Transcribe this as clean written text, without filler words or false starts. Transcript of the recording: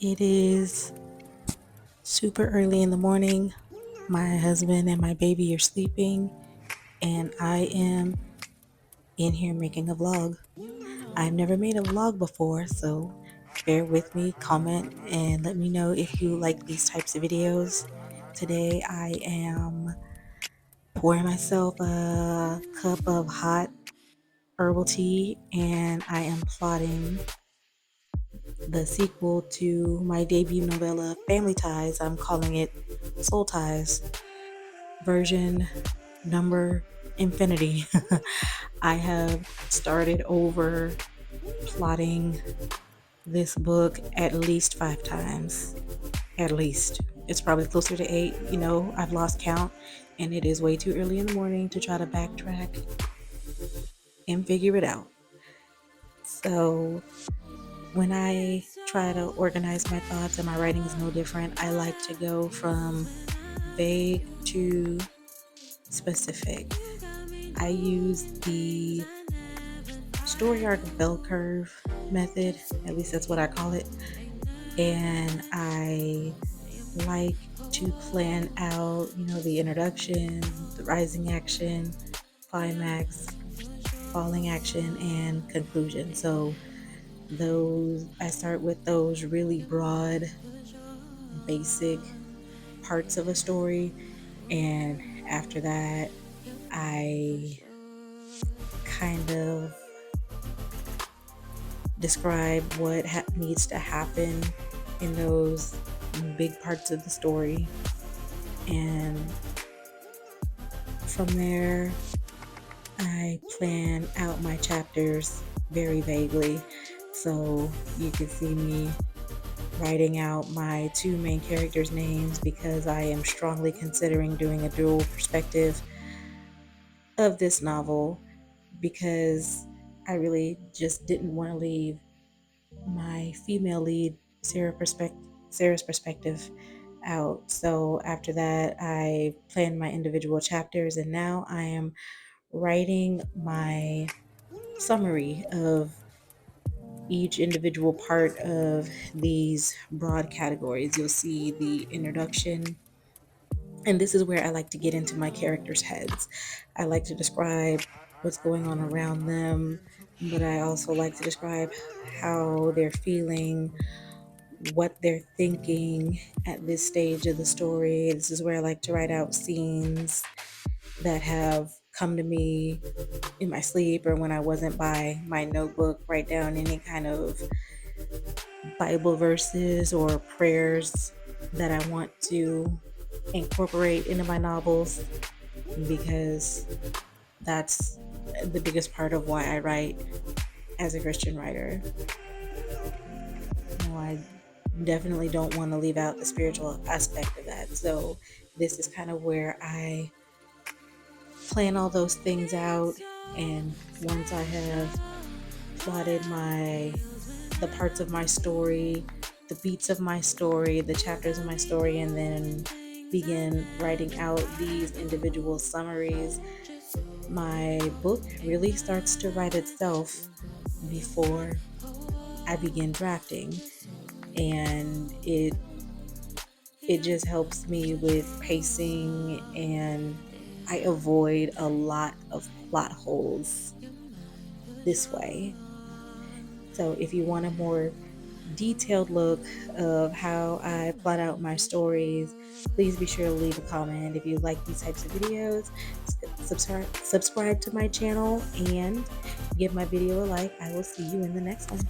It is super early in the morning. My husband and my baby are sleeping, and I am in here making a vlog. I've never made a vlog before, so bear with me, comment, and let me know if you like these types of videos. Today, I am pouring myself a cup of hot herbal tea, and I am plotting the sequel to my debut novella, Family Ties. I'm calling it Soul Ties, version number infinity. I have started over plotting this book at least 5 times. At least. It's probably closer to 8. I've lost count, and it is way too early in the morning to try to backtrack and figure it out. So, when I try to organize my thoughts, and my writing is no different, I like to go from vague to specific. I use the story arc bell curve method, at least that's what I call it, and I like to plan out, the introduction, the rising action, climax, falling action, and conclusion. So I start with those really broad, basic parts of a story, and after that, I kind of describe what needs to happen in those big parts of the story. And from there, I plan out my chapters very vaguely. So you can see me writing out my two main characters' names because I am strongly considering doing a dual perspective of this novel, because I really just didn't want to leave my female lead Sarah's perspective out. So after that, I planned my individual chapters, and now I am writing my summary of each individual part of these broad categories. You'll see the introduction, and this is where I like to get into my characters' heads. I like to describe what's going on around them, but I also like to describe how they're feeling, what they're thinking at this stage of the story. This is where I like to write out scenes that have come to me in my sleep or when I wasn't by my notebook, write down any kind of Bible verses or prayers that I want to incorporate into my novels, because that's the biggest part of why I write as a Christian writer. I definitely don't want to leave out the spiritual aspect of that. So this is kind of where I plan all those things out, and once I have plotted the parts of my story, the beats of my story, the chapters of my story, and then begin writing out these individual summaries, my book really starts to write itself before I begin drafting. And it just helps me with pacing, and I avoid a lot of plot holes this way. So if you want a more detailed look of how I plot out my stories, please be sure to leave a comment. If you like these types of videos, subscribe to my channel and give my video a like. I will see you in the next one.